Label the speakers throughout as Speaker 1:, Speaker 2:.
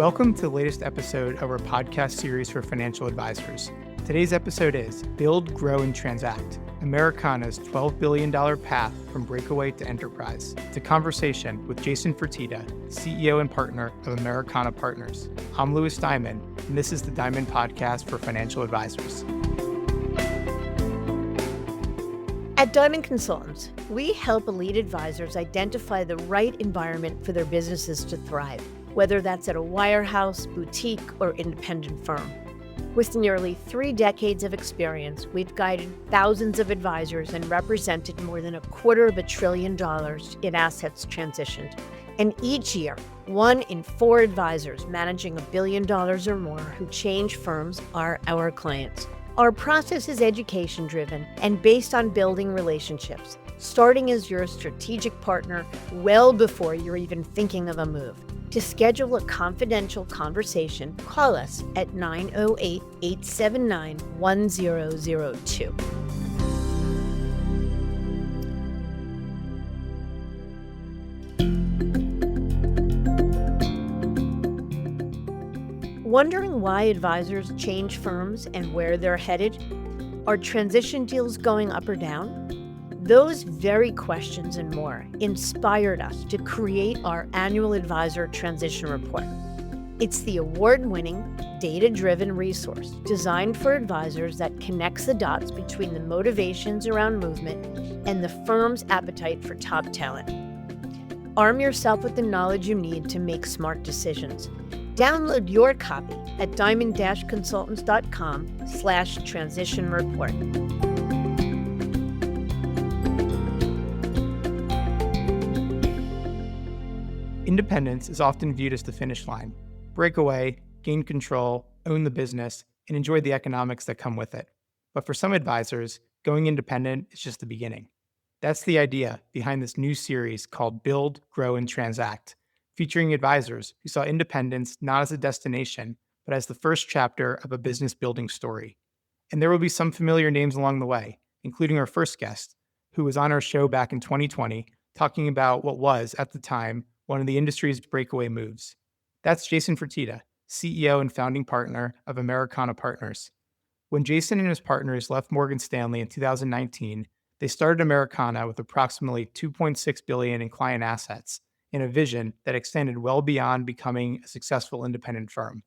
Speaker 1: Welcome to the latest episode of our podcast series for financial advisors. Today's episode is Build, Grow, and Transact, Americana's $12 billion path from Breakaway to Enterprise. It's a conversation with Jason Fertitta, CEO and partner of Americana Partners. I'm Louis Diamond, and this is the Diamond Podcast for financial advisors.
Speaker 2: At Diamond Consultants, we help elite advisors identify the right environment for their businesses to thrive, whether that's at a wirehouse, boutique, or independent firm. With nearly 3 decades of experience, we've guided thousands of advisors and represented more than $250 billion in assets transitioned. And each year, 1 in 4 advisors managing $1 billion or more who change firms are our clients. Our process is education-driven and based on building relationships, starting as your strategic partner well before you're even thinking of a move. To schedule a confidential conversation, call us at 908-879-1002. Wondering why advisors change firms and where they're headed? Are transition deals going up or down? Those very questions and more inspired us to create our annual Advisor Transition Report. It's the award-winning, data-driven resource designed for advisors that connects the dots between the motivations around movement and the firm's appetite for top talent. Arm yourself with the knowledge you need to make smart decisions. Download your copy at diamond-consultants.com/transition report.
Speaker 1: Independence is often viewed as the finish line. Break away, gain control, own the business, and enjoy the economics that come with it. But for some advisors, going independent is just the beginning. That's the idea behind this new series called Build, Grow, and Transact, featuring advisors who saw independence not as a destination, but as the first chapter of a business building story. And there will be some familiar names along the way, including our first guest, who was on our show back in 2020, talking about what was, at the time, one of the industry's breakaway moves. That's Jason Fertitta, CEO and founding partner of Americana Partners. When Jason and his partners left Morgan Stanley in 2019, they started Americana with approximately $2.6 billion in client assets and a vision that extended well beyond becoming a successful independent firm.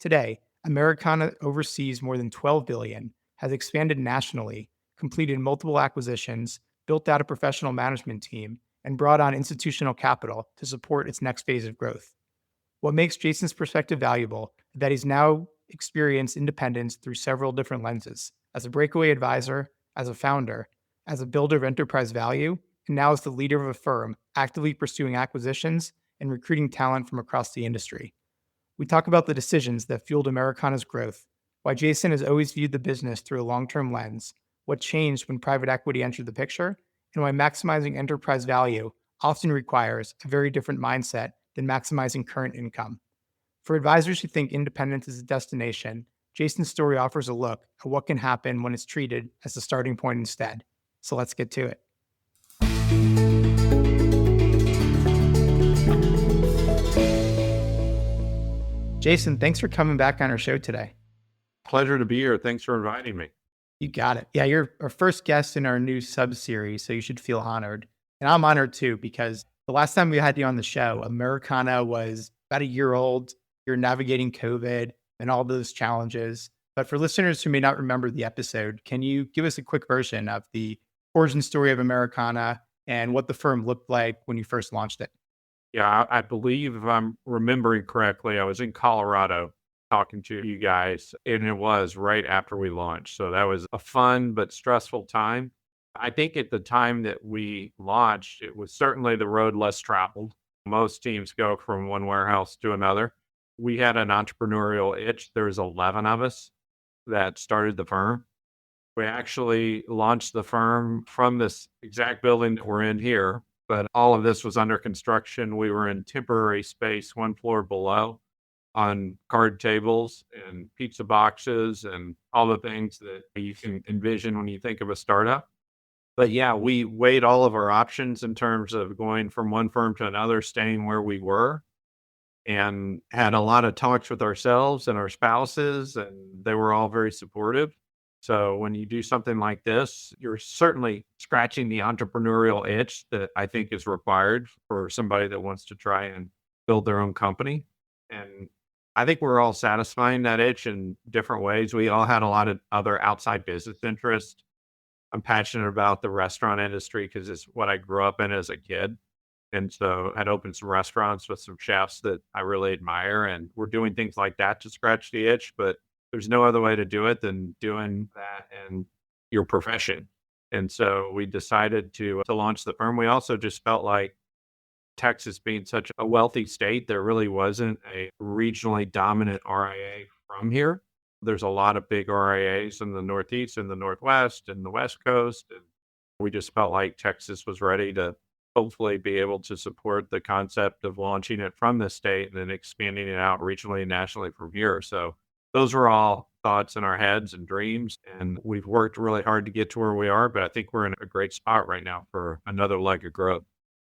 Speaker 1: Today, Americana oversees more than $12 billion, has expanded nationally, completed multiple acquisitions, built out a professional management team, and brought on institutional capital to support its next phase of growth. What makes Jason's perspective valuable is that he's now experienced independence through several different lenses, as a breakaway advisor, as a founder, as a builder of enterprise value, and now as the leader of a firm actively pursuing acquisitions and recruiting talent from across the industry. We talk about the decisions that fueled Americana's growth, why Jason has always viewed the business through a long-term lens, what changed when private equity entered the picture, and why maximizing enterprise value often requires a very different mindset than maximizing current income. For advisors who think independence is a destination, Jason's story offers a look at what can happen when it's treated as the starting point instead. So let's get to it. Jason, thanks for coming back on our show today.
Speaker 3: Pleasure to be here. Thanks for inviting me.
Speaker 1: You got it. Yeah, you're our first guest in our new sub-series, so you should feel honored. And I'm honored too, because the last time we had you on the show, Americana was about a year old. You're navigating COVID and all those challenges. But for listeners who may not remember the episode, can you give us a quick version of the origin story of Americana and what the firm looked like when you first launched it?
Speaker 3: Yeah, I believe if I'm remembering correctly, I was in Colorado talking to you guys, and it was right after we launched. So that was a fun but stressful time. I think at the time that we launched, it was certainly the road less traveled. Most teams go from one warehouse to another. We had an entrepreneurial itch. There was 11 of us that started the firm. We actually launched the firm from this exact building that we're in here, but all of this was under construction. We were in temporary space, 1 floor below, on card tables and pizza boxes and all the things that you can envision when you think of a startup. But yeah, we weighed all of our options in terms of going from one firm to another, staying where we were. and had a lot of talks with ourselves and our spouses, and they were all very supportive. So when you do something like this, you're certainly scratching the entrepreneurial itch that I think is required for somebody that wants to try and build their own company. And I think we're all satisfying that itch in different ways. We all had a lot of other outside business interests. I'm passionate about the restaurant industry because it's what I grew up in as a kid. And so I'd opened some restaurants with some chefs that I really admire, and we're doing things like that to scratch the itch. But there's no other way to do it than doing that in your profession. And so we decided to launch the firm. We also just felt like Texas being such a wealthy state, there really wasn't a regionally dominant RIA from here. There's a lot of big RIAs in the Northeast and the Northwest and the West Coast. And we just felt like Texas was ready to hopefully be able to support the concept of launching it from the state and then expanding it out regionally and nationally from here. So those were all thoughts in our heads and dreams. And we've worked really hard to get to where we are, but I think we're in a great spot right now for another leg of growth.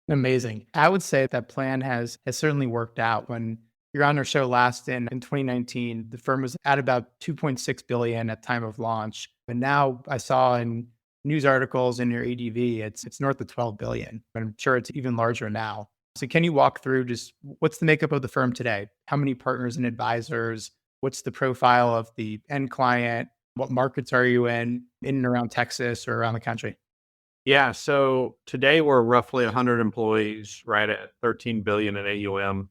Speaker 1: Amazing. I would say that plan has certainly worked out. When you're on our show last in 2019, the firm was at about 2.6 billion at time of launch. And now I saw in news articles in your ADV, it's north of 12 billion. I'm sure it's even larger now. So can you walk through just what's the makeup of the firm today? How many partners and advisors? What's the profile of the end client? What markets are you in and around Texas or around the country?
Speaker 3: Yeah, so today we're roughly 100 employees, right at 13 billion in AUM.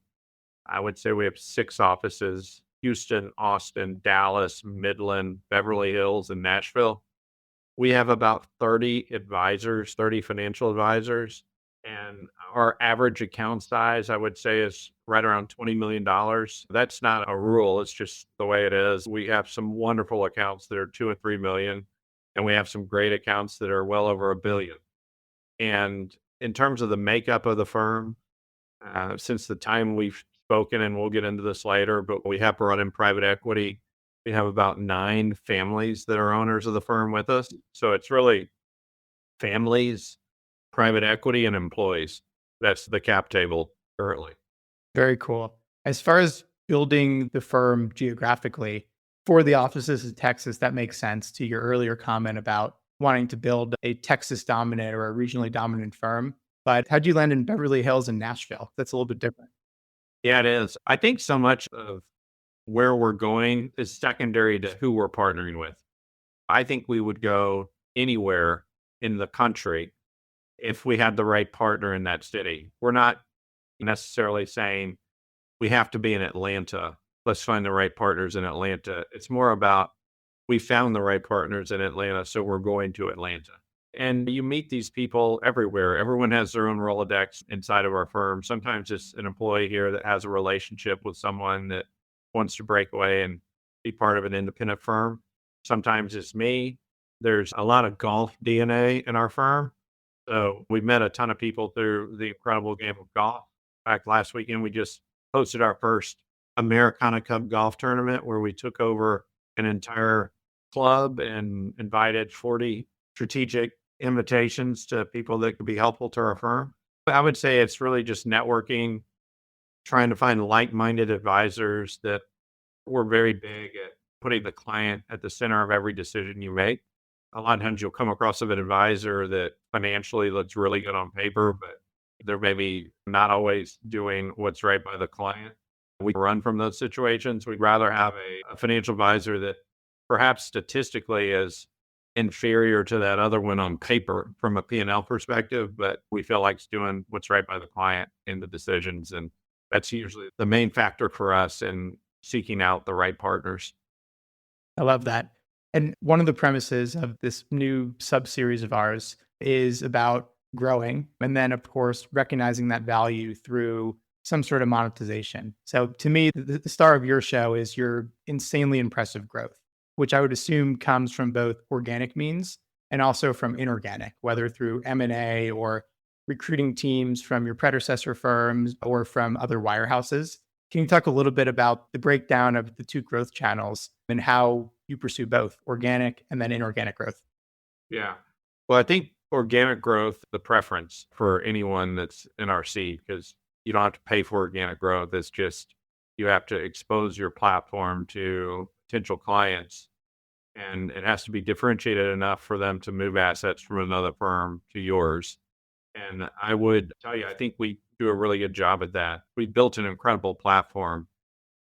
Speaker 3: I would say we have 6 offices: Houston, Austin, Dallas, Midland, Beverly Hills, and Nashville. We have about 30 advisors, 30 financial advisors, and our average account size, I would say, is right around $20 million. That's not a rule, it's just the way it is. We have some wonderful accounts that are 2 and 3 million, and we have some great accounts that are well over a billion. And in terms of the makeup of the firm, since the time we've spoken, and we'll get into this later, but we have brought in private equity. We have about 9 families that are owners of the firm with us. So it's really families, private equity, and employees. That's the cap table currently.
Speaker 1: Very cool. As far as building the firm geographically for the offices in Texas, that makes sense to your earlier comment about wanting to build a Texas dominant or a regionally dominant firm. But how'd you land in Beverly Hills and Nashville? That's a little bit different.
Speaker 3: Yeah, it is. I think so much of where we're going is secondary to who we're partnering with. I think we would go anywhere in the country if we had the right partner in that city. We're not necessarily saying we have to be in Atlanta. Let's find the right partners in Atlanta. It's more about we found the right partners in Atlanta, so we're going to Atlanta. And you meet these people everywhere. Everyone has their own Rolodex inside of our firm. Sometimes it's an employee here that has a relationship with someone that wants to break away and be part of an independent firm. Sometimes it's me. There's a lot of golf DNA in our firm. So we met a ton of people through the incredible game of golf. In fact, last weekend we just hosted our first Americana Cup golf tournament where we took over an entire club and invited 40 strategic invitations to people that could be helpful to our firm. I would say it's really just networking, trying to find like-minded advisors that we're very big at putting the client at the center of every decision you make. A lot of times you'll come across an advisor that financially looks really good on paper, but they're maybe not always doing what's right by the client. We run from those situations. We'd rather have a financial advisor that perhaps statistically is inferior to that other one on paper from a P&L perspective, but we feel like it's doing what's right by the client in the decisions. And that's usually the main factor for us in seeking out the right partners.
Speaker 1: I love that. And one of the premises of this new sub series of ours is about growing. And then, of course, recognizing that value through some sort of monetization. So to me, the star of your show is your insanely impressive growth, which I would assume comes from both organic means and also from inorganic, whether through M&A or recruiting teams from your predecessor firms or from other wirehouses. Can you talk a little bit about the breakdown of the two growth channels and how you pursue both organic and then inorganic growth?
Speaker 3: Yeah. Well, I think organic growth, the preference for anyone that's in our seat, because You don't have to pay for organic growth. It's just you have to expose your platform to potential clients, and it has to be differentiated enough for them to move assets from another firm to yours. And I would tell you, I think we do a really good job at that. We built an incredible platform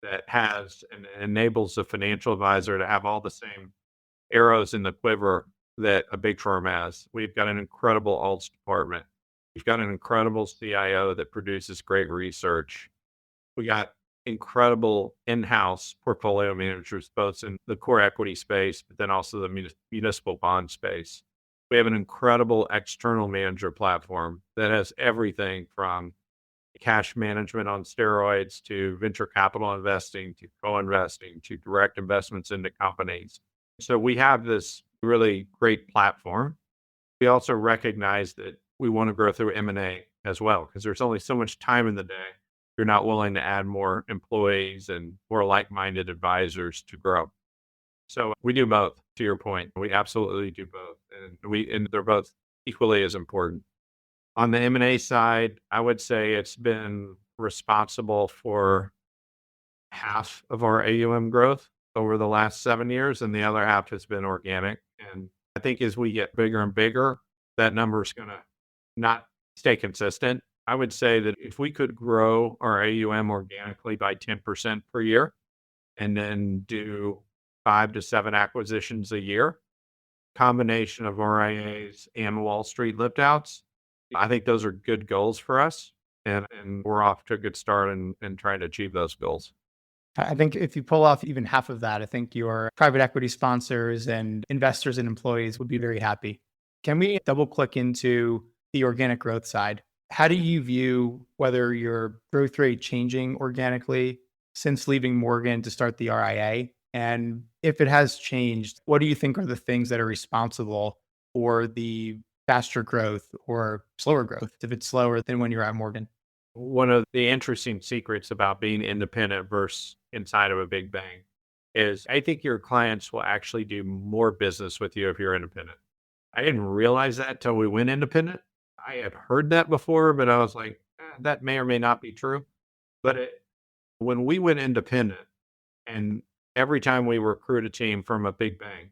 Speaker 3: that has and enables the financial advisor to have all the same arrows in the quiver that a big firm has. We've got an incredible alts department. We've got an incredible CIO that produces great research. We got incredible in-house portfolio managers, both in the core equity space, but then also the municipal bond space. We have an incredible external manager platform that has everything from cash management on steroids to venture capital investing to co-investing to direct investments into companies. So we have this really great platform. We also recognize that we want to grow through M&A as well, because there's only so much time in the day. You're not willing to add more employees and more like-minded advisors to grow. So we do both, to your point. We absolutely do both. And they're both equally as important. On the M&A side, I would say it's been responsible for half of our AUM growth over the last 7 years, and the other half has been organic. And I think as we get bigger and bigger, that number is going to not stay consistent. I would say that if we could grow our AUM organically by 10% per year and then do 5 to 7 acquisitions a year, combination of RIAs and Wall Street lift outs, I think those are good goals for us. And we're off to a good start in trying to achieve those goals.
Speaker 1: I think if you pull off even half of that, I think your private equity sponsors and investors and employees would be very happy. Can we double click into the organic growth side? How do you view whether your growth rate changing organically since leaving Morgan to start the RIA? And if it has changed, what do you think are the things that are responsible for the faster growth or slower growth if it's slower than when you're at Morgan?
Speaker 3: One of the interesting secrets about being independent versus inside of a big bank is I think your clients will actually do more business with you if you're independent. I didn't realize that till we went independent. I had heard that before, but I was like, that may or may not be true. But when we went independent, and every time we recruit a team from a big bank,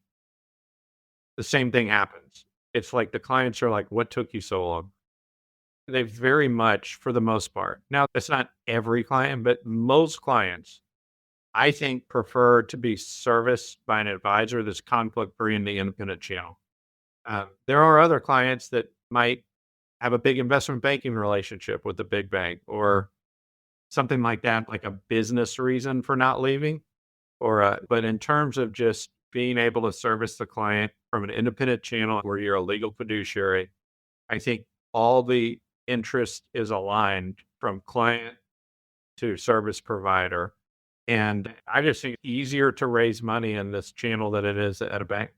Speaker 3: the same thing happens. It's like the clients are like, what took you so long? They very much, for the most part. Now, it's not every client, but most clients, I think, prefer to be serviced by an advisor that's conflict-free in the independent channel. There are other clients that might have a big investment banking relationship with the big bank or something like that, like a business reason for not leaving. But in terms of just being able to service the client from an independent channel where you're a legal fiduciary, I think all the interest is aligned from client to service provider. And I just think it's easier to raise money in this channel than it is at a bank.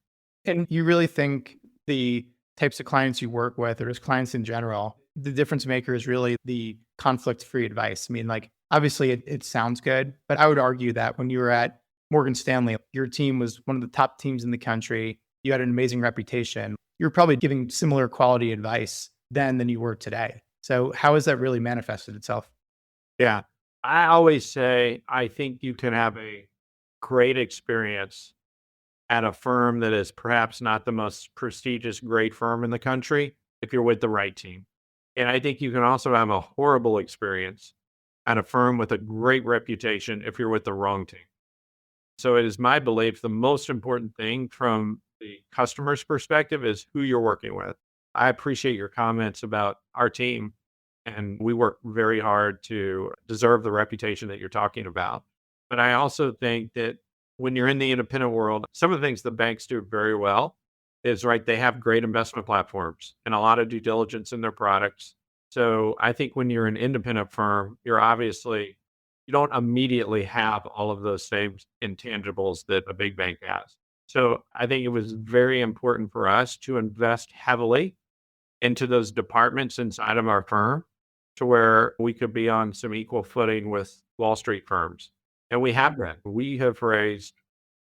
Speaker 1: And you really think the types of clients you work with, or just clients in general, the difference maker is really the conflict-free advice? I mean, like, obviously it sounds good, but I would argue that when you were at Morgan Stanley, your team was one of the top teams in the country. You had an amazing reputation. You're probably giving similar quality advice then than you were today. So how has that really manifested itself?
Speaker 3: Yeah. I always say, I think you can have a great experience at a firm that is perhaps not the most prestigious, great firm in the country if you're with the right team. And I think you can also have a horrible experience at a firm with a great reputation if you're with the wrong team. So it is my belief the most important thing from the customer's perspective is who you're working with. I appreciate your comments about our team, and we work very hard to deserve the reputation that you're talking about. But I also think that when you're in the independent world, some of the things the banks do very well is, right, they have great investment platforms and a lot of due diligence in their products. So I think when you're an independent firm, you don't immediately have all of those same intangibles that a big bank has. So I think it was very important for us to invest heavily into those departments inside of our firm to where we could be on some equal footing with Wall Street firms. And we have been. We have raised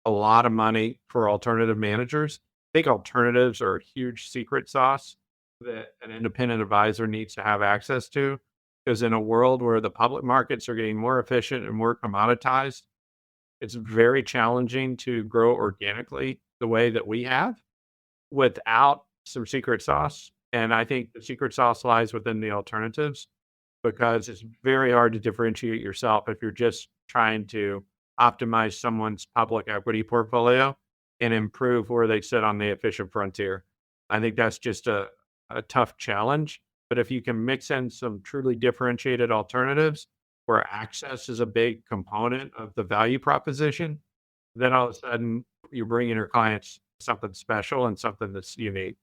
Speaker 3: a lot of money for alternative managers. I think alternatives are a huge secret sauce that an independent advisor needs to have access to. Because in a world where the public markets are getting more efficient and more commoditized, it's very challenging to grow organically the way that we have without some secret sauce. And I think the secret sauce lies within the alternatives because it's very hard to differentiate yourself if you're just trying to optimize someone's public equity portfolio and improve where they sit on the efficient frontier. I think that's just a tough challenge. But if you can mix in some truly differentiated alternatives where access is a big component of the value proposition, then all of a sudden you're bringing your clients something special and something that's unique.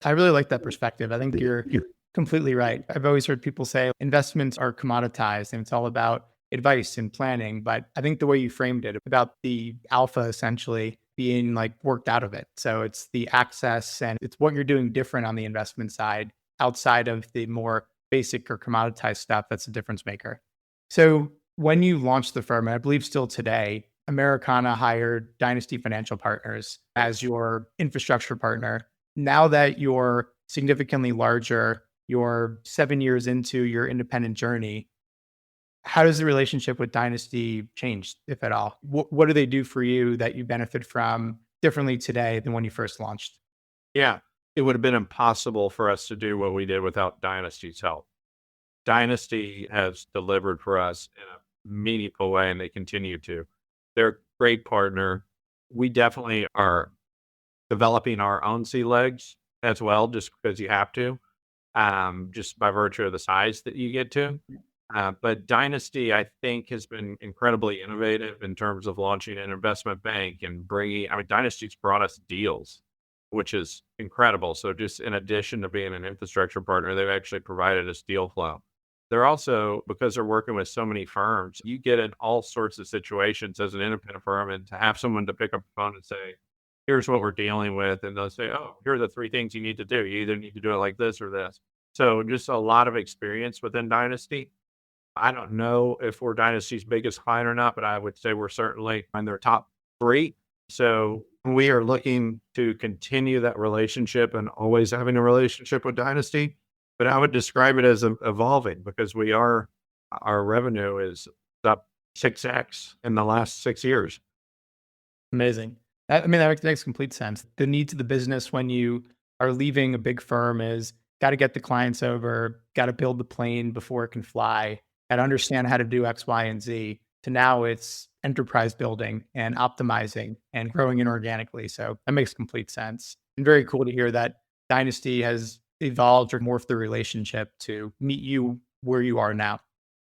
Speaker 1: I really like that perspective. I think you're completely right. I've always heard people say investments are commoditized and it's all about advice and planning. But I think the way you framed it about the alpha essentially being like worked out of it. So it's the access and it's what you're doing different on the investment side outside of the more basic or commoditized stuff that's a difference maker. So when you launched the firm, and I believe still today, Americana hired Dynasty Financial Partners as your infrastructure partner. Now that you're significantly larger, you're 7 years into your independent journey, how does the relationship with Dynasty change, if at all? What do they do for you that you benefit from differently today than when you first launched?
Speaker 3: Yeah, it would have been impossible for us to do what we did without Dynasty's help. Dynasty has delivered for us in a meaningful way, and they continue to. They're a great partner. We definitely are developing our own sea legs as well, just because you have to, just by virtue of the size that you get to. But Dynasty, I think, has been incredibly innovative in terms of launching an investment bank and bringing, I mean, Dynasty's brought us deals, which is incredible. So just in addition to being an infrastructure partner, they've actually provided us deal flow. They're also, because they're working with so many firms, you get in all sorts of situations as an independent firm, and to have someone to pick up the phone and say, here's what we're dealing with. And they'll say, oh, here are the three things you need to do. You either need to do it like this or this. So just a lot of experience within Dynasty. I don't know if we're Dynasty's biggest client or not, but I would say we're certainly in their top three. So we are looking to continue that relationship and always having a relationship with Dynasty. But I would describe it as evolving because our revenue is up 6x in the last 6 years.
Speaker 1: Amazing. I mean, that makes complete sense. The needs of the business when you are leaving a big firm is got to get the clients over, got to build the plane before it can fly, got to understand how to do X, Y, and Z. To now it's enterprise building and optimizing and growing inorganically. So that makes complete sense. And very cool to hear that Dynasty has evolved or morphed the relationship to meet you where you are now.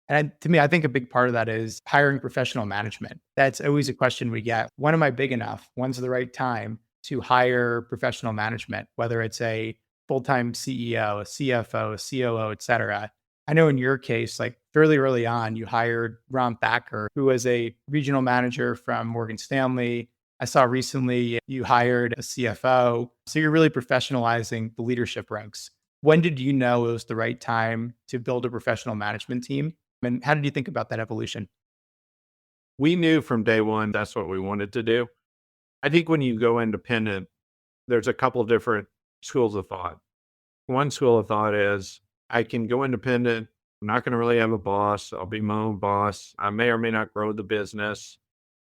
Speaker 1: And to me, I think a big part of that is hiring professional management. That's always a question we get. When am I big enough? When's the right time to hire professional management, whether it's a full-time CEO, a CFO, a COO, et cetera? I know in your case, like fairly early on, you hired Ron Thacker, who was a regional manager from Morgan Stanley. I saw recently you hired a CFO. So you're really professionalizing the leadership ranks. When did you know it was the right time to build a professional management team? And how did you think about that evolution?
Speaker 3: We knew from day one that's what we wanted to do. I think when you go independent, there's a couple of different schools of thought. One school of thought is I can go independent. I'm not going to really have a boss. I'll be my own boss. I may or may not grow the business.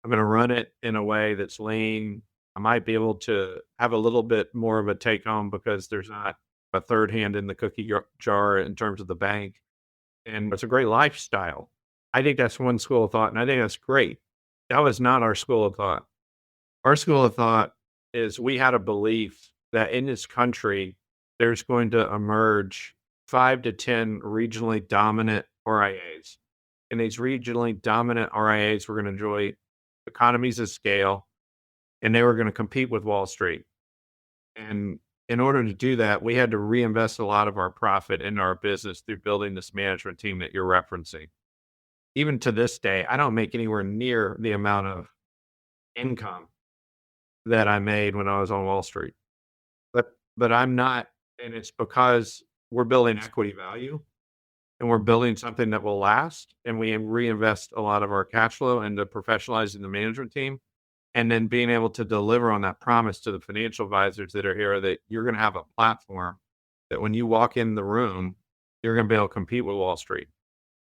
Speaker 3: I'm going to run it in a way that's lean. I might be able to have a little bit more of a take home because there's not a third hand in the cookie jar in terms of the bank. And it's a great lifestyle. I think that's one school of thought, and I think that's great. That was not our school of thought. Our school of thought is we had a belief that in this country, there's going to emerge 5 to 10 regionally dominant RIAs. And these regionally dominant RIAs were going to enjoy economies of scale, and they were going to compete with Wall Street. And in order to do that, we had to reinvest a lot of our profit into our business through building this management team that you're referencing. Even to this day, I don't make anywhere near the amount of income that I made when I was on Wall Street. But I'm not, and it's because we're building equity value and we're building something that will last, and we reinvest a lot of our cash flow into professionalizing the management team. And then being able to deliver on that promise to the financial advisors that are here that you're going to have a platform that when you walk in the room, you're going to be able to compete with Wall Street.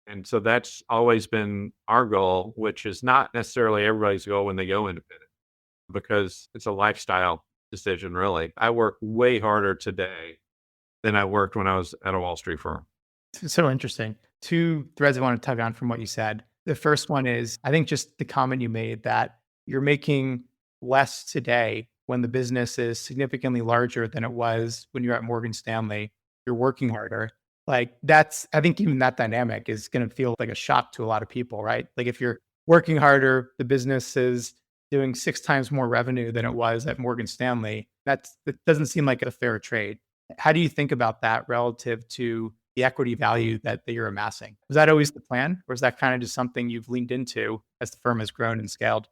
Speaker 3: And so that's always been our goal, which is not necessarily everybody's goal when they go independent, because it's a lifestyle decision, really. I work way harder today than I worked when I was at a Wall Street firm.
Speaker 1: So interesting. Two threads I want to tug on from what you said. The first one is, I think just the comment you made that you're making less today when the business is significantly larger than it was when you're at Morgan Stanley. You're working harder. Like I think even that dynamic is going to feel like a shock to a lot of people, right? Like if you're working harder, the business is doing 6 times more revenue than it was at Morgan Stanley. That doesn't seem like a fair trade. How do you think about that relative to the equity value that you're amassing? Was that always the plan, or is that kind of just something you've leaned into as the firm has grown and scaled?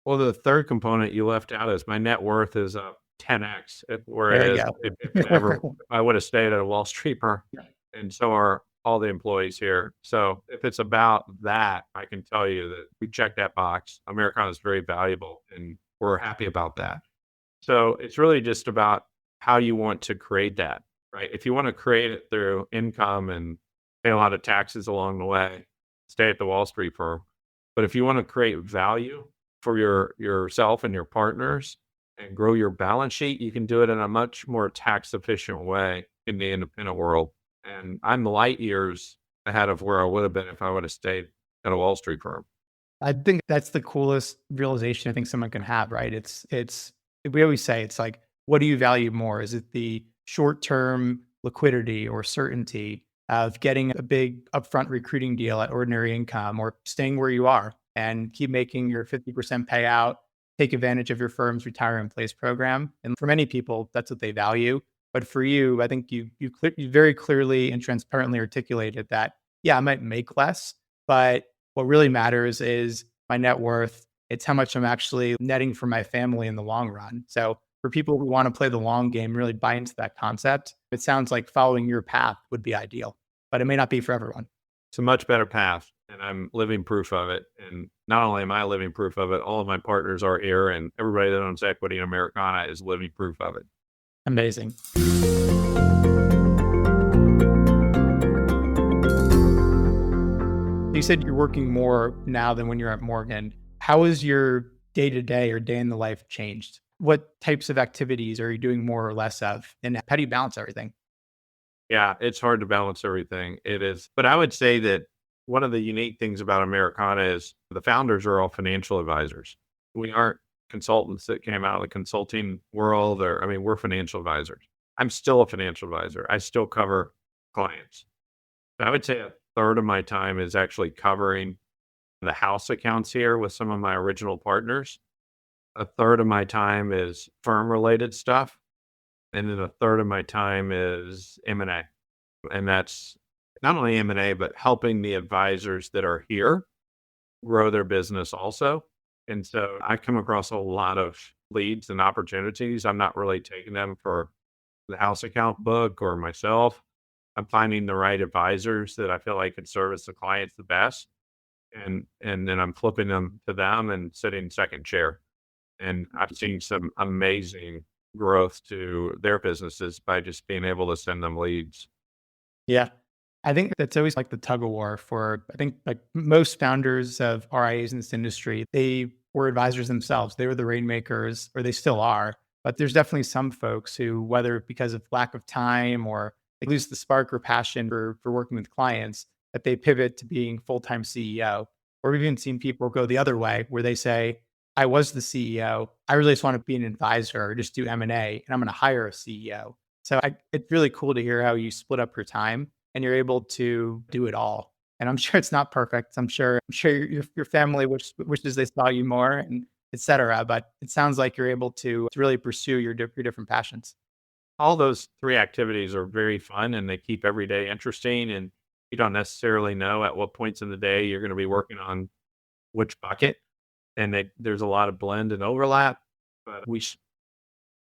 Speaker 3: Well, the third component you left out is my net worth is 10x,
Speaker 1: There you
Speaker 3: whereas
Speaker 1: go.
Speaker 3: if I would have stayed at a Wall Street firm, and so are all the employees here. So if it's about that, I can tell you that we check that box. Americana is very valuable, and we're happy about that. So it's really just about how you want to create that, right? If you want to create it through income and pay a lot of taxes along the way, stay at the Wall Street firm. But if you want to create value for yourself and your partners and grow your balance sheet, you can do it in a much more tax efficient way in the independent world. And I'm light years ahead of where I would have been if I would have stayed at a Wall Street firm.
Speaker 1: I think that's the coolest realization I think someone can have, right? We always say it's like, what do you value more? Is it the short-term liquidity or certainty of getting a big upfront recruiting deal at ordinary income, or staying where you are and keep making your 50% payout, take advantage of your firm's retire in place program? And for many people, that's what they value. But for you, I think you very clearly and transparently articulated that, yeah, I might make less, but what really matters is my net worth. It's how much I'm actually netting for my family in the long run. So for people who want to play the long game, really buy into that concept, it sounds like following your path would be ideal, but it may not be for everyone.
Speaker 3: It's a much better path, and I'm living proof of it. And not only am I living proof of it, all of my partners are here, and everybody that owns equity in Americana is living proof of it.
Speaker 1: Amazing. You said you're working more now than when you're at Morgan. How has your day-to-day or day in the life changed? What types of activities are you doing more or less of? And how do you balance everything?
Speaker 3: Yeah, it's hard to balance everything. It is. But I would say that one of the unique things about Americana is the founders are all financial advisors. We aren't consultants that came out of the consulting world, we're financial advisors. I'm still a financial advisor. I still cover clients. I would say a third of my time is actually covering the house accounts here with some of my original partners. A third of my time is firm related stuff. And then a third of my time is M&A. And that's not only M&A, but helping the advisors that are here grow their business also. And so I come across a lot of leads and opportunities. I'm not really taking them for the house account book or myself. I'm finding the right advisors that I feel like can service the clients the best. And then I'm flipping them to them and sitting second chair. And I've seen some amazing growth to their businesses by just being able to send them leads.
Speaker 1: Yeah. I think that's always like the tug of war for, I think like most founders of RIAs in this industry, they were advisors themselves. They were the rainmakers, or they still are. But there's definitely some folks who, whether because of lack of time or they lose the spark or passion for working with clients, that they pivot to being full-time CEO. Or we've even seen people go the other way where they say, I was the CEO. I really just want to be an advisor or just do M&A, and I'm going to hire a CEO. So it's really cool to hear how you split up your time and you're able to do it all. And I'm sure it's not perfect. I'm sure your family wishes they saw you more, and et cetera. But it sounds like you're able to really pursue your different passions.
Speaker 3: All those three activities are very fun, and they keep every day interesting. And you don't necessarily know at what points in the day you're going to be working on which bucket. And there's a lot of blend and overlap. But we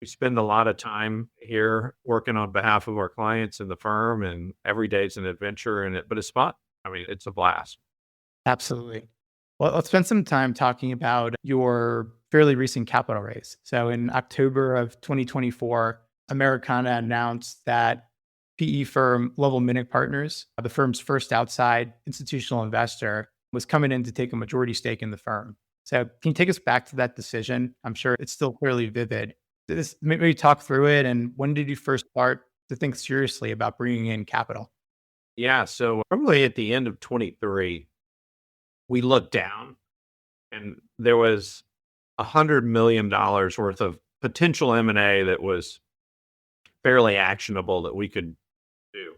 Speaker 3: spend a lot of time here working on behalf of our clients in the firm, and every day is an adventure but it's fun. It's a blast.
Speaker 1: Absolutely. Well, let's spend some time talking about your fairly recent capital raise. So in October of 2024, Americana announced that PE firm Level Minute Partners, the firm's first outside institutional investor, was coming in to take a majority stake in the firm. So can you take us back to that decision? I'm sure it's still clearly vivid. Maybe talk through it, and when did you first start to think seriously about bringing in capital?
Speaker 3: Yeah. So probably at the end of 23, we looked down and there was $100 million worth of potential M&A that was fairly actionable that we could do.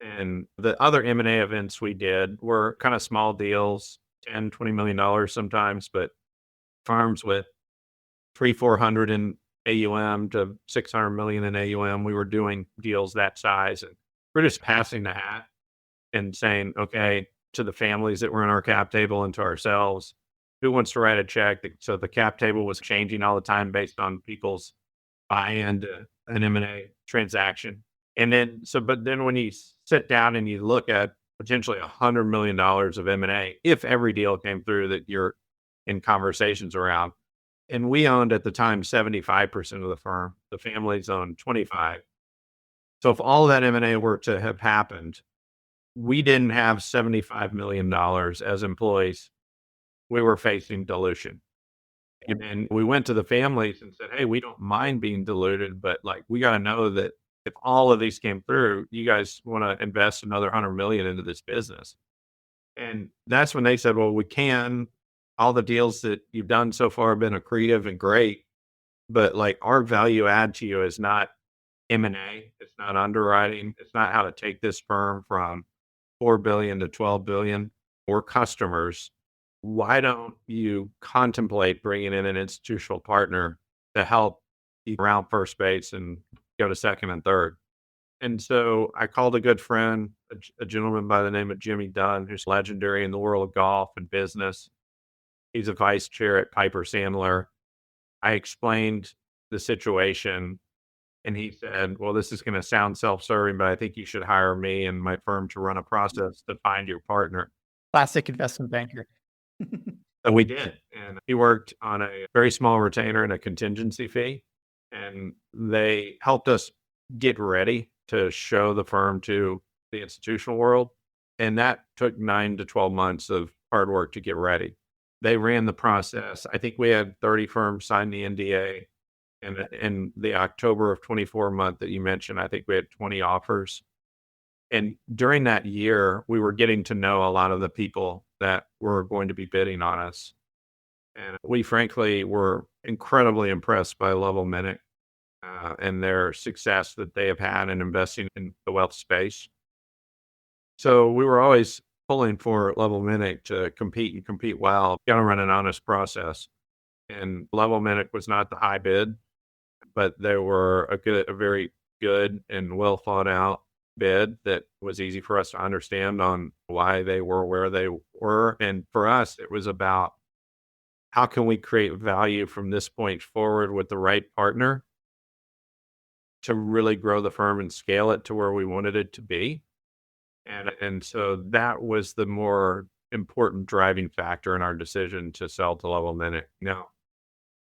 Speaker 3: And the other M&A events we did were kind of small deals, 10, $20 million sometimes, but firms with 400 in AUM to 600 million in AUM. We were doing deals that size, and we're just passing the hat and saying, okay, to the families that were in our cap table and to ourselves, who wants to write a check? So the cap table was changing all the time based on people's buy-in to an M&A transaction. And then, but then when you sit down and you look at potentially $100 million of M&A, if every deal came through that you're in conversations around, and we owned at the time 75% of the firm, the families owned 25. So if all that M&A were to have happened, we didn't have $75 million as employees. We were facing dilution. And then we went to the families and said, hey, we don't mind being diluted, but like, we got to know that if all of these came through, you guys want to invest another 100 million into this business. And that's when they said, well, we can. All the deals that you've done so far have been accretive and great, but like our value add to you is not M&A. It's not underwriting. It's not how to take this firm from 4 billion to 12 billion. We're customers. Why don't you contemplate bringing in an institutional partner to help you around first base and go to second and third? And so I called a good friend, a gentleman by the name of Jimmy Dunn, who's legendary in the world of golf and business. He's a vice chair at Piper Sandler. I explained the situation, and he said, well, this is going to sound self-serving, but I think you should hire me and my firm to run a process to find your partner.
Speaker 1: Classic investment banker.
Speaker 3: And we did. And he worked on a very small retainer and a contingency fee. And they helped us get ready to show the firm to the institutional world. And that took 9 to 12 months of hard work to get ready. They ran the process. I think we had 30 firms sign the NDA. And in the October of 24 month that you mentioned, I think we had 20 offers. And during that year, we were getting to know a lot of the people that were going to be bidding on us. And we frankly were incredibly impressed by Level Minute and their success that they have had in investing in the wealth space. So we were always pulling for Level Minute to compete and compete well. Got to run an honest process. And Level Minute was not the high bid, but they were a very good and well thought out bid that was easy for us to understand on why they were where they were. And for us, it was about how can we create value from this point forward with the right partner to really grow the firm and scale it to where we wanted it to be. And so that was the more important driving factor in our decision to sell to Level Minute. Now,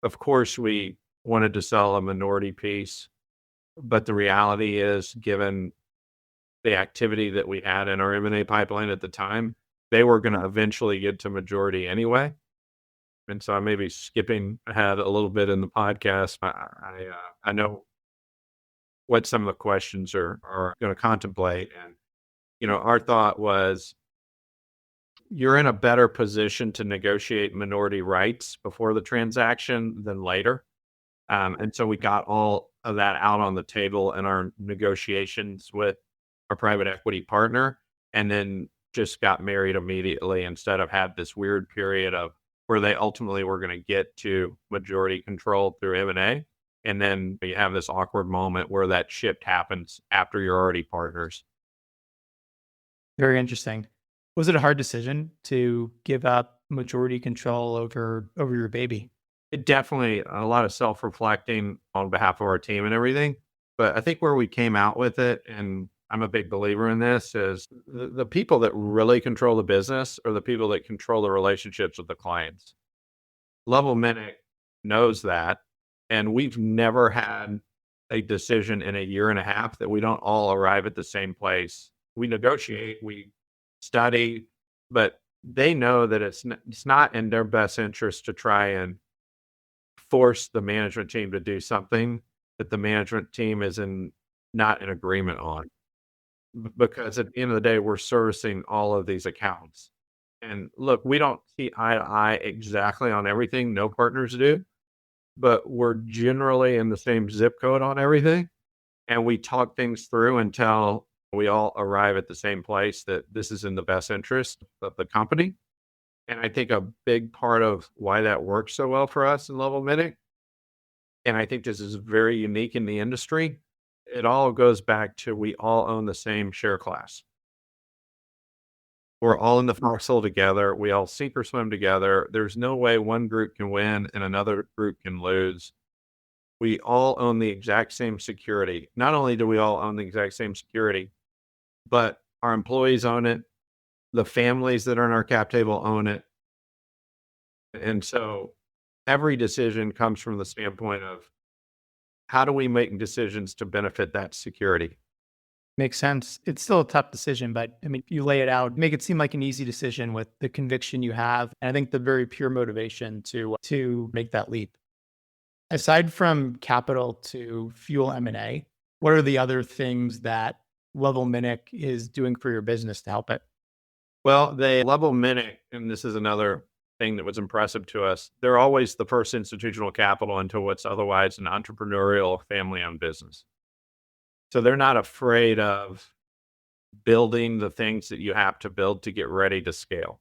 Speaker 3: of course, we wanted to sell a minority piece, but the reality is, given the activity that we had in our M&A pipeline at the time, they were going to eventually get to majority anyway. And so I may be skipping ahead a little bit in the podcast. I know what some of the questions are going to contemplate. And, our thought was, you're in a better position to negotiate minority rights before the transaction than later. And so we got all of that out on the table in our negotiations with our private equity partner, and then just got married immediately instead of had this weird period of where they ultimately were going to get to majority control through M&A. And then you have this awkward moment where that shift happens after you're already partners.
Speaker 1: Very interesting. Was it a hard decision to give up majority control over your baby?
Speaker 3: It definitely a lot of self-reflecting on behalf of our team and everything. But I think where we came out with it, and I'm a big believer in this, is the people that really control the business are the people that control the relationships with the clients. Level Minute knows that. And we've never had a decision in a year and a half that we don't all arrive at the same place. We negotiate, we study, but they know that it's not in their best interest to try and force the management team to do something that the management team is not in agreement on. Because at the end of the day, we're servicing all of these accounts. And look, we don't see eye to eye exactly on everything. No partners do, but we're generally in the same zip code on everything. And we talk things through until we all arrive at the same place that this is in the best interest of the company. And I think a big part of why that works so well for us in Level Minute, and I think this is very unique in the industry, it all goes back to we all own the same share class. We're all in the foxhole together. We all sink or swim together. There's no way one group can win and another group can lose. We all own the exact same security. Not only do we all own the exact same security, but our employees own it. The families that are in our cap table own it. And so every decision comes from the standpoint of how do we make decisions to benefit that security?
Speaker 1: Makes sense. It's still a tough decision, but I mean, you lay it out, make it seem like an easy decision with the conviction you have. And I think the very pure motivation to make that leap. Aside from capital to fuel M&A, what are the other things that Level Minic is doing for your business to help it?
Speaker 3: Well, the Level Minute, and this is another thing that was impressive to us, they're always the first institutional capital into what's otherwise an entrepreneurial family-owned business. So they're not afraid of building the things that you have to build to get ready to scale.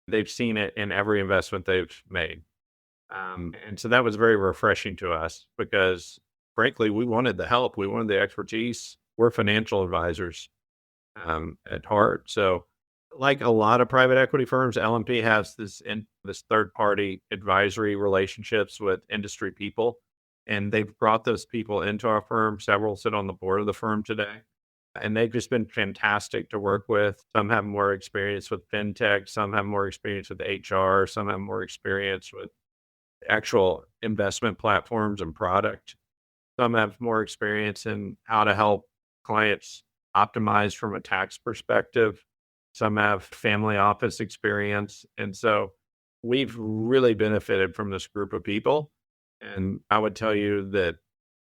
Speaker 3: They've seen it in every investment they've made. And so that was very refreshing to us because, frankly, we wanted the help. We wanted the expertise. We're financial advisors at heart. So like a lot of private equity firms, LMP has this third-party advisory relationships with industry people, and they've brought those people into our firm. Several sit on the board of the firm today, and they've just been fantastic to work with. Some have more experience with fintech, some have more experience with HR, some have more experience with actual investment platforms and product. Some have more experience in how to help clients optimize from a tax perspective. Some have family office experience. And so we've really benefited from this group of people. And I would tell you that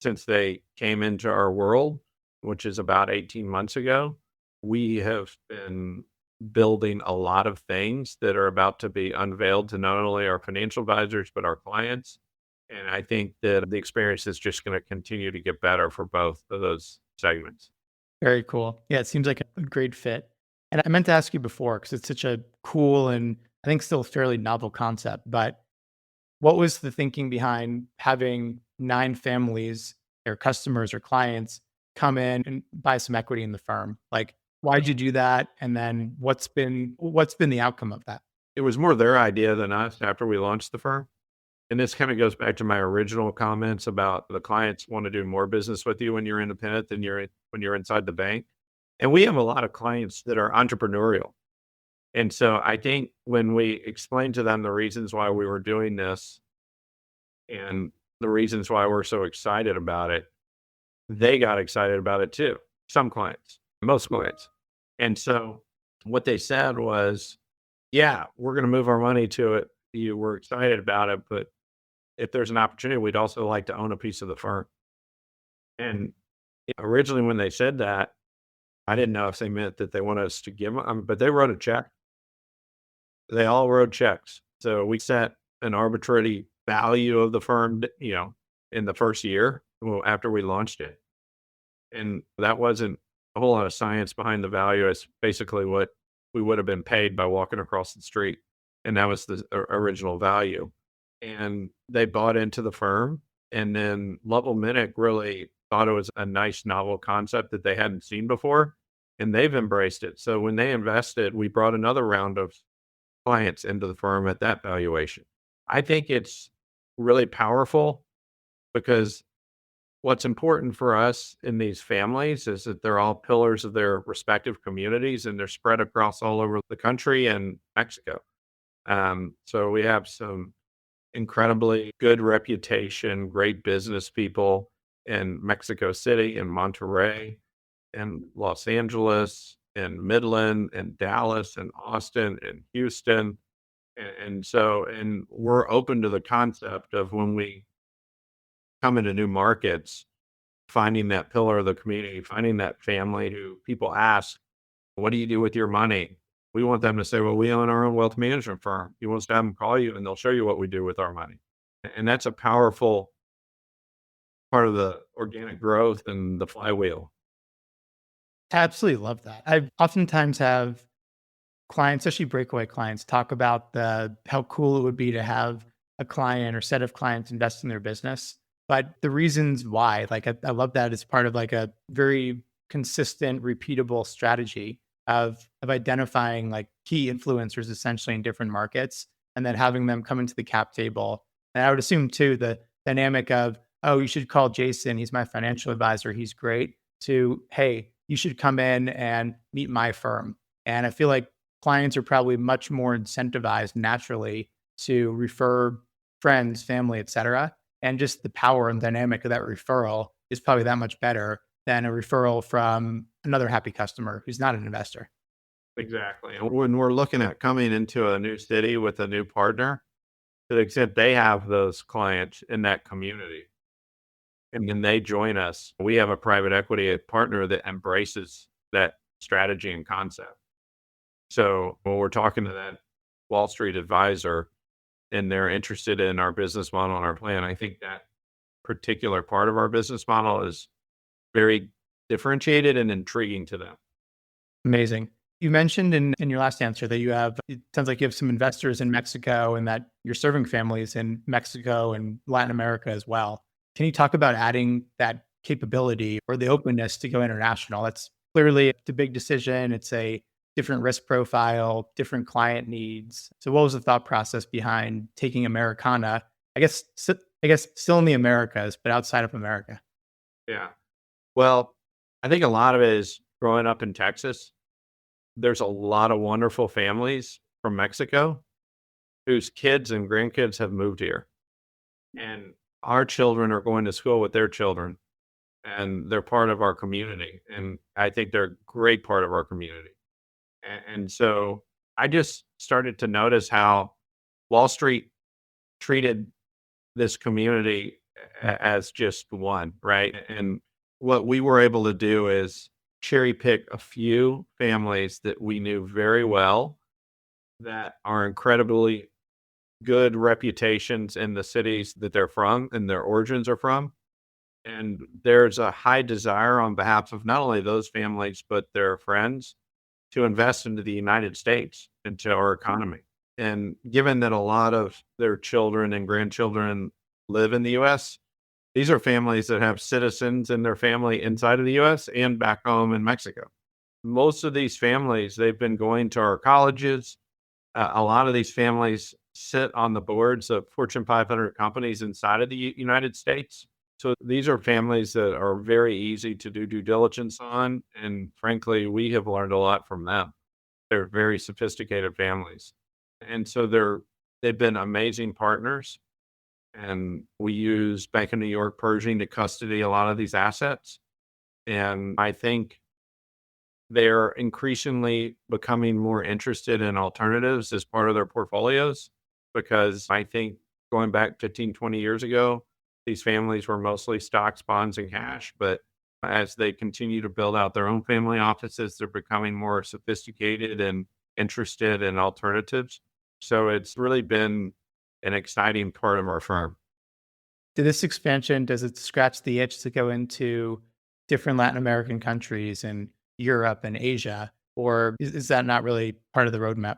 Speaker 3: since they came into our world, which is about 18 months ago, we have been building a lot of things that are about to be unveiled to not only our financial advisors, but our clients. And I think that the experience is just going to continue to get better for both of those segments.
Speaker 1: Very cool. Yeah, it seems like a great fit. And I meant to ask you before, because it's such a cool and I think still fairly novel concept, but what was the thinking behind having 9 families or customers or clients come in and buy some equity in the firm? Like, why'd you do that? And then what's been the outcome of that?
Speaker 3: It was more their idea than us after we launched the firm. And this kind of goes back to my original comments about the clients want to do more business with you when you're independent than when you're inside the bank. And we have a lot of clients that are entrepreneurial. And so I think when we explained to them the reasons why we were doing this and the reasons why we're so excited about it, they got excited about it too. Some clients, most clients. And so what they said was, yeah, we're going to move our money to it. You were excited about it, but if there's an opportunity, we'd also like to own a piece of the firm. And originally when they said that, I didn't know if they meant that they wanted us to give them, but they wrote a check. They all wrote checks. So we set an arbitrary value of the firm, in the first year after we launched it. And that wasn't a whole lot of science behind the value. It's basically what we would have been paid by walking across the street. And that was the original value. And they bought into the firm. And then Level Minute really thought it was a nice novel concept that they hadn't seen before. And they've embraced it. So when they invested, we brought another round of clients into the firm at that valuation. I think it's really powerful because what's important for us in these families is that they're all pillars of their respective communities and they're spread across all over the country and Mexico. So we have some incredibly good reputation, great business people. in Mexico City and Monterrey and Los Angeles and Midland and Dallas and Austin and Houston. And we're open to the concept of when we come into new markets, finding that pillar of the community, finding that family who people ask, what do you do with your money? We want them to say, well, we own our own wealth management firm. You want to have them call you and they'll show you what we do with our money. And that's a powerful part of the organic growth and the flywheel.
Speaker 1: I absolutely love that. I oftentimes have clients, especially breakaway clients, talk about how cool it would be to have a client or set of clients invest in their business. But the reasons why, like I love that as part of like a very consistent, repeatable strategy of identifying like key influencers essentially in different markets and then having them come into the cap table. And I would assume too the dynamic of, oh, you should call Jason, he's my financial advisor, he's great, to, hey, you should come in and meet my firm. And I feel like clients are probably much more incentivized naturally to refer friends, family, et cetera. And just the power and dynamic of that referral is probably that much better than a referral from another happy customer who's not an investor.
Speaker 3: Exactly. And when we're looking at coming into a new city with a new partner, to the extent they have those clients in that community, and then they join us, we have a private equity partner that embraces that strategy and concept. So when we're talking to that Wall Street advisor and they're interested in our business model and our plan, I think that particular part of our business model is very differentiated and intriguing to them.
Speaker 1: Amazing. You mentioned in your last answer that it sounds like you have some investors in Mexico and that you're serving families in Mexico and Latin America as well. Can you talk about adding that capability or the openness to go international? That's clearly a big decision. It's a different risk profile, different client needs. So what was the thought process behind taking Americana, I guess still in the Americas, but outside of America?
Speaker 3: Yeah. Well, I think a lot of it is growing up in Texas. There's a lot of wonderful families from Mexico whose kids and grandkids have moved here. And our children are going to school with their children and they're part of our community. And I think they're a great part of our community. And so I just started to notice how Wall Street treated this community as just one, right? And what we were able to do is cherry pick a few families that we knew very well that are incredibly good reputations in the cities that they're from and their origins are from. And there's a high desire on behalf of not only those families, but their friends to invest into the United States, into our economy. And given that a lot of their children and grandchildren live in the US, these are families that have citizens in their family inside of the US and back home in Mexico. Most of these families, they've been going to our colleges. A lot of these families sit on the boards of Fortune 500 companies inside of the United States. So these are families that are very easy to do due diligence on. And frankly, we have learned a lot from them. They're very sophisticated families. And so they've been amazing partners. And we use Bank of New York Pershing to custody a lot of these assets. And I think they're increasingly becoming more interested in alternatives as part of their portfolios, because I think going back 15, 20 years ago, these families were mostly stocks, bonds, and cash. But as they continue to build out their own family offices, they're becoming more sophisticated and interested in alternatives. So it's really been an exciting part of our firm.
Speaker 1: This expansion, does it scratch the itch to go into different Latin American countries and Europe and Asia, or is that not really part of the roadmap?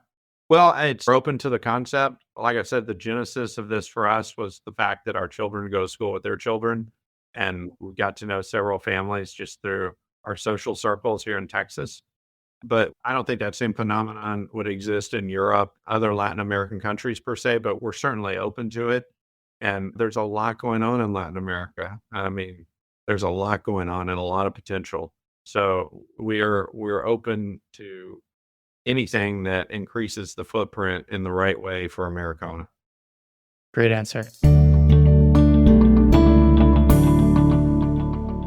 Speaker 3: Well, it's open to the concept. Like I said, the genesis of this for us was the fact that our children go to school with their children. And we got to know several families just through our social circles here in Texas. But I don't think that same phenomenon would exist in Europe, other Latin American countries per se, but we're certainly open to it. And there's a lot going on in Latin America. I mean, there's a lot going on and a lot of potential. So we're open to anything that increases the footprint in the right way for Americana.
Speaker 1: Great answer.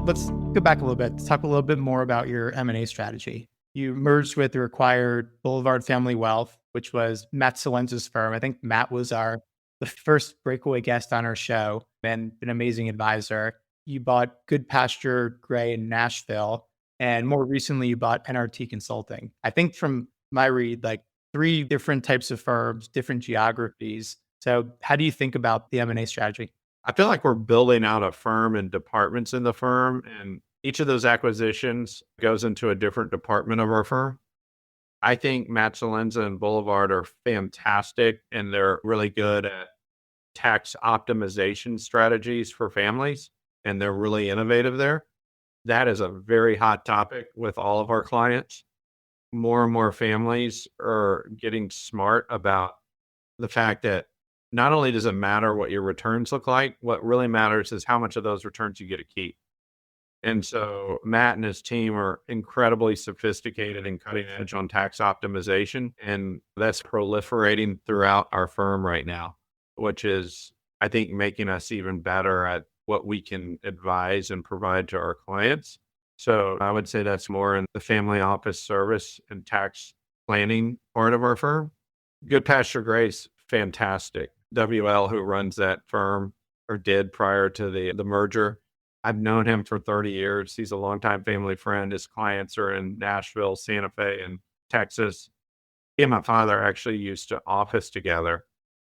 Speaker 1: Let's go back a little bit. Let's talk a little bit more about your M&A strategy. You merged with the acquired Boulevard Family Wealth, which was Matt Salenza's firm. I think Matt was the first Breakaway guest on our show and an amazing advisor. You bought Good Pasture Gray in Nashville, and more recently you bought NRT Consulting. I think from my read, like 3 different types of firms, different geographies. So how do you think about the M&A strategy?
Speaker 3: I feel like we're building out a firm and departments in the firm, and each of those acquisitions goes into a different department of our firm. I think Matt Salenza and Boulevard are fantastic, and they're really good at tax optimization strategies for families, and they're really innovative there. That is a very hot topic with all of our clients. More and more families are getting smart about the fact that not only does it matter what your returns look like, what really matters is how much of those returns you get to keep. And so Matt and his team are incredibly sophisticated and cutting edge on tax optimization. And that's proliferating throughout our firm right now, which is, I think, making us even better at what we can advise and provide to our clients. So I would say that's more in the family office service and tax planning part of our firm. Good Pasture Grace, fantastic. WL, who runs that firm or did prior to the merger, I've known him for 30 years. He's a longtime family friend. His clients are in Nashville, Santa Fe, and Texas. He and my father actually used to office together.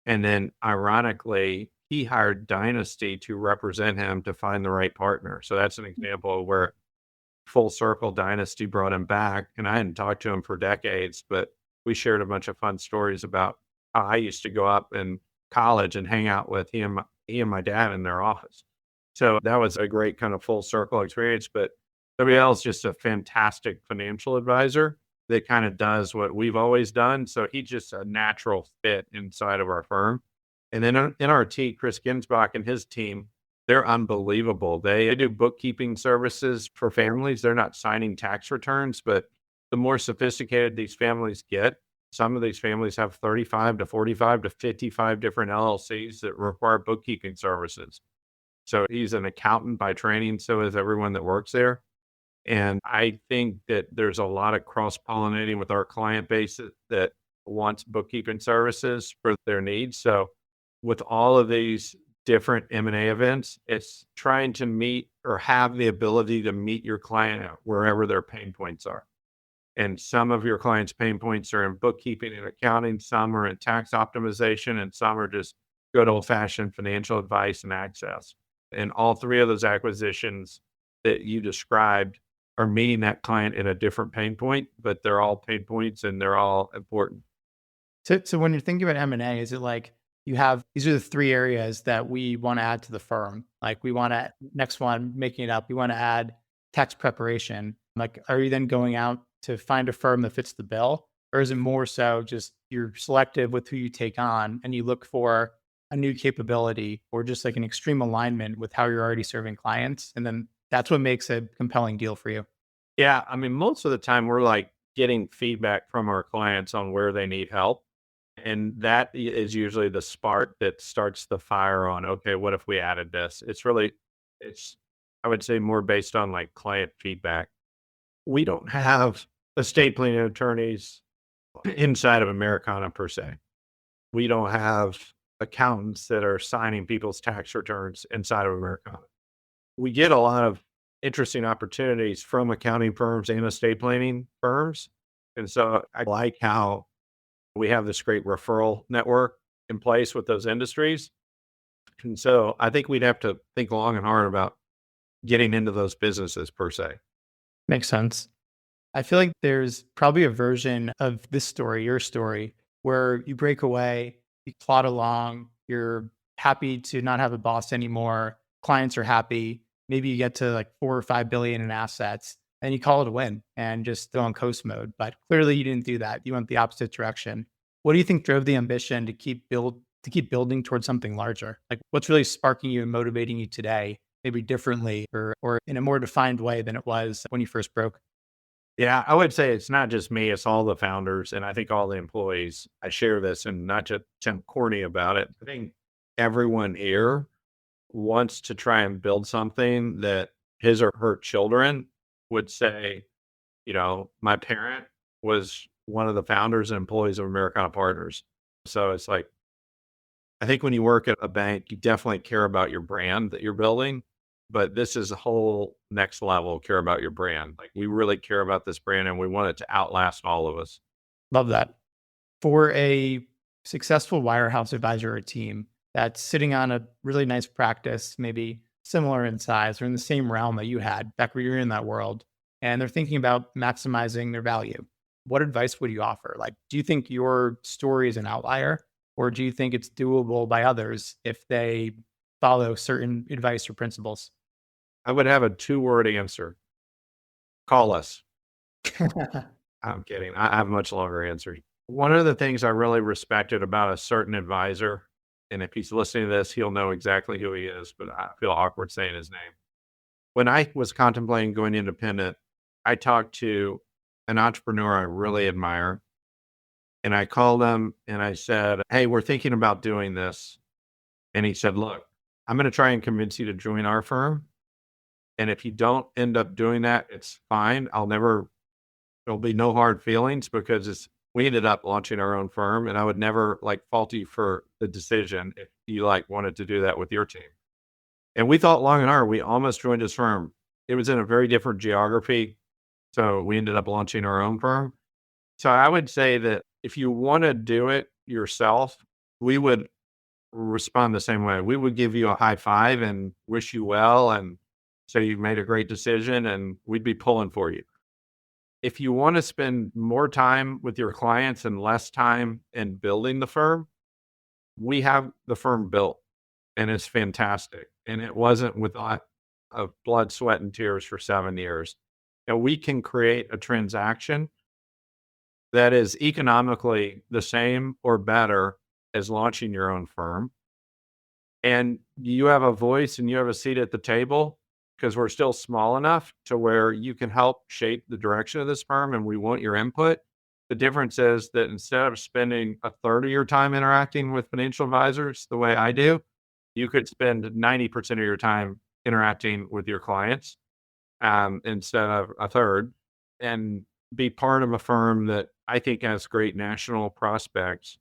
Speaker 3: And then ironically, he hired Dynasty to represent him to find the right partner. So that's an example where full circle Dynasty brought him back. And I hadn't talked to him for decades, but we shared a bunch of fun stories about how I used to go up in college and hang out with he and my dad in their office. So that was a great kind of full circle experience. But WL is just a fantastic financial advisor that kind of does what we've always done. So he's just a natural fit inside of our firm. And then NRT, Chris Ginsbach and his team, they're unbelievable. They do bookkeeping services for families. They're not signing tax returns, but the more sophisticated these families get, some of these families have 35 to 45 to 55 different LLCs that require bookkeeping services. So he's an accountant by training. So is everyone that works there. And I think that there's a lot of cross-pollinating with our client base that wants bookkeeping services for their needs. So with all of these different M&A events, it's trying to meet or have the ability to meet your client at wherever their pain points are. And some of your clients' pain points are in bookkeeping and accounting, some are in tax optimization, and some are just good old-fashioned financial advice and access. And all 3 of those acquisitions that you described are meeting that client in a different pain point, but they're all pain points and they're all important.
Speaker 1: So when you're thinking about M&A, is it like you have, these are the 3 areas that we want to add to the firm. Like we want to, next one, making it up, we want to add tax preparation. Like, are you then going out to find a firm that fits the bill? Or is it more so just you're selective with who you take on and you look for a new capability or just like an extreme alignment with how you're already serving clients? And then that's what makes a compelling deal for you.
Speaker 3: Yeah. I mean, most of the time we're like getting feedback from our clients on where they need help. And that is usually the spark that starts the fire on, okay, what if we added this? It's, I would say more based on like client feedback. We don't have estate planning attorneys inside of Americana per se. We don't have accountants that are signing people's tax returns inside of Americana. We get a lot of interesting opportunities from accounting firms and estate planning firms. And so I like how we have this great referral network in place with those industries. And so I think we'd have to think long and hard about getting into those businesses per se.
Speaker 1: Makes sense. I feel like there's probably a version of this story, your story, where you break away, you plod along, you're happy to not have a boss anymore, clients are happy, maybe you get to like 4 or 5 billion in assets, and you call it a win and just go on coast mode. But clearly you didn't do that. You went the opposite direction. What do you think drove the ambition to keep building towards something larger? Like what's really sparking you and motivating you today, maybe differently or in a more defined way than it was when you first broke?
Speaker 3: Yeah, I would say it's not just me, it's all the founders and I think all the employees. I share this and not to sound corny about it. I think everyone here wants to try and build something that his or her children would say, my parent was one of the founders and employees of Americana Partners. So it's like, I think when you work at a bank, you definitely care about your brand that you're building, but this is a whole next level care about your brand. Like we really care about this brand and we want it to outlast all of us.
Speaker 1: Love that. For a successful wirehouse advisor or team that's sitting on a really nice practice, maybe similar in size or in the same realm that you had back when you were in that world, and they're thinking about maximizing their value, what advice would you offer? Like, do you think your story is an outlier, or do you think it's doable by others if they follow certain advice or principles?
Speaker 3: I would have a 2-word answer. Call us. I'm kidding. I have a much longer answer. One of the things I really respected about a certain advisor, and if he's listening to this, he'll know exactly who he is, but I feel awkward saying his name. When I was contemplating going independent, I talked to an entrepreneur I really admire, and I called him and I said, "Hey, we're thinking about doing this." And he said, "Look, I'm going to try and convince you to join our firm. And if you don't end up doing that, it's fine. There'll be no hard feelings because we ended up launching our own firm and I would never fault you for the decision if you wanted to do that with your team." And we thought long and hard. We almost joined his firm. It was in a very different geography. So we ended up launching our own firm. So I would say that if you want to do it yourself, we would respond the same way. We would give you a high five and wish you well and say you made a great decision and we'd be pulling for you. If you want to spend more time with your clients and less time in building the firm, we have the firm built and it's fantastic. And it wasn't without of blood, sweat, and tears for 7 years. And we can create a transaction that is economically the same or better as launching your own firm. And you have a voice and you have a seat at the table because we're still small enough to where you can help shape the direction of this firm and we want your input. The difference is that instead of spending a third of your time interacting with financial advisors the way I do, you could spend 90% of your time interacting with your clients instead of a third, and be part of a firm that I think has great national prospects.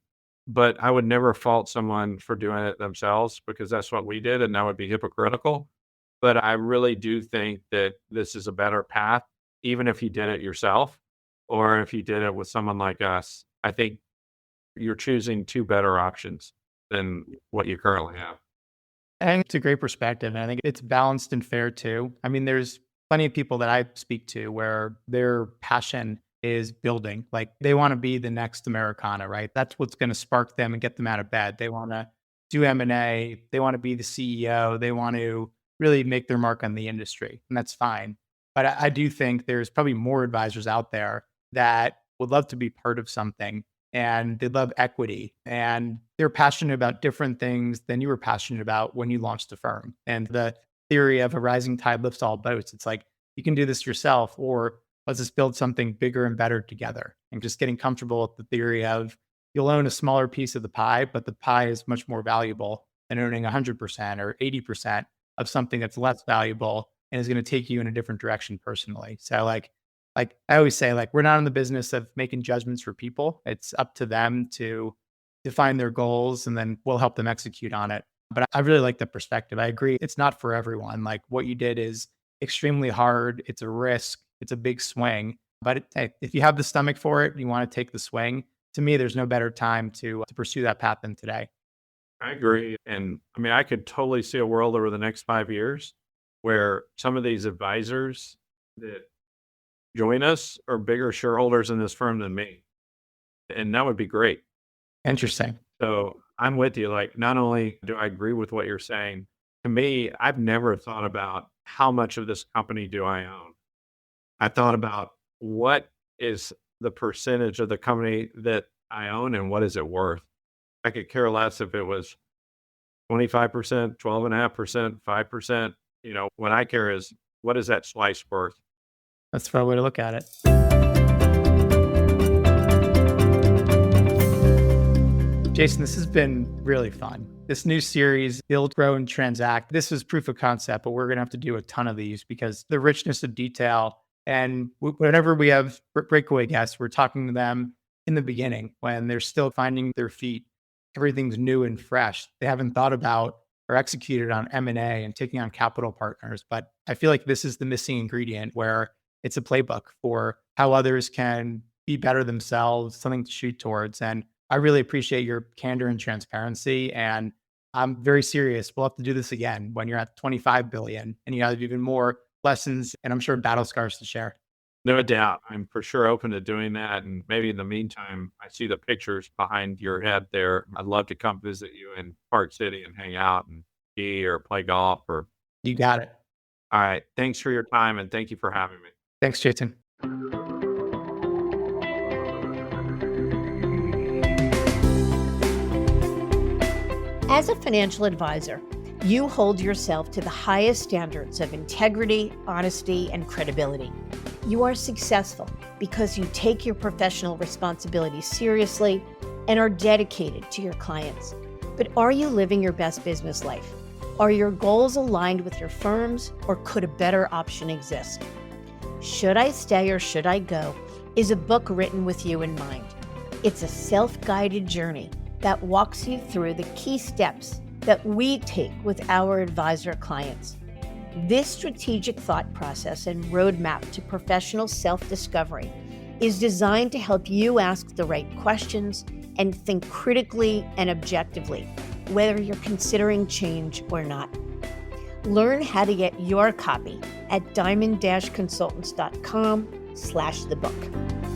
Speaker 3: But I would never fault someone for doing it themselves because that's what we did and that would be hypocritical. But I really do think that this is a better path, even if you did it yourself or if you did it with someone like us. I think you're choosing 2 better options than what you currently have.
Speaker 1: I think it's a great perspective. And I think it's balanced and fair too. I mean, there's plenty of people that I speak to where their passion is building. Like they want to be the next Americana, right? That's what's going to spark them and get them out of bed. They want to do M&A. They want to be the CEO. They want to really make their mark on the industry. And that's fine. But I do think there's probably more advisors out there that would love to be part of something and they love equity and they're passionate about different things than you were passionate about when you launched the firm. And the theory of a rising tide lifts all boats. It's like, you can do this yourself, or let's just build something bigger and better together. And just getting comfortable with the theory of you'll own a smaller piece of the pie, but the pie is much more valuable than owning 100% or 80% of something that's less valuable and is going to take you in a different direction personally. So like I always say, we're not in the business of making judgments for people. It's up to them to define their goals and then we'll help them execute on it. But I really like the perspective. I agree. It's not for everyone. Like what you did is extremely hard. It's a risk. It's a big swing. But if you have the stomach for it, and you want to take the swing. To me, there's no better time to pursue that path than today.
Speaker 3: I agree. And I mean, I could totally see a world over the next 5 years where some of these advisors that join us are bigger shareholders in this firm than me. And that would be great.
Speaker 1: Interesting.
Speaker 3: So I'm with you. Not only do I agree with what you're saying, to me, I've never thought about how much of this company do I own. I thought about what is the percentage of the company that I own and what is it worth? I could care less if it was 25%, 12.5%, 5%. What I care is what is that slice worth?
Speaker 1: That's a fair way to look at it. Jason, this has been really fun. This new series, Build, Grow, and Transact, this is proof of concept, but we're going to have to do a ton of these because the richness of detail. And whenever we have breakaway guests, we're talking to them in the beginning when they're still finding their feet. Everything's new and fresh. They haven't thought about or executed on M&A and taking on capital partners. But I feel like this is the missing ingredient where it's a playbook for how others can be better themselves, something to shoot towards. And I really appreciate your candor and transparency. And I'm very serious. We'll have to do this again when you're at 25 billion and you have even more lessons and I'm sure battle scars to share.
Speaker 3: No doubt. I'm for sure open to doing that. And maybe in the meantime, I see the pictures behind your head there. I'd love to come visit you in Park City and hang out and ski or play golf or.
Speaker 1: You got it.
Speaker 3: All right. Thanks for your time and thank you for having me.
Speaker 1: Thanks, Jason.
Speaker 2: As a financial advisor, you hold yourself to the highest standards of integrity, honesty, and credibility. You are successful because you take your professional responsibilities seriously and are dedicated to your clients. But are you living your best business life? Are your goals aligned with your firm's, or could a better option exist? Should I Stay or Should I Go is a book written with you in mind. It's a self-guided journey that walks you through the key steps that we take with our advisor clients. This strategic thought process and roadmap to professional self-discovery is designed to help you ask the right questions and think critically and objectively, whether you're considering change or not. Learn how to get your copy at diamond-consultants.com/thebook.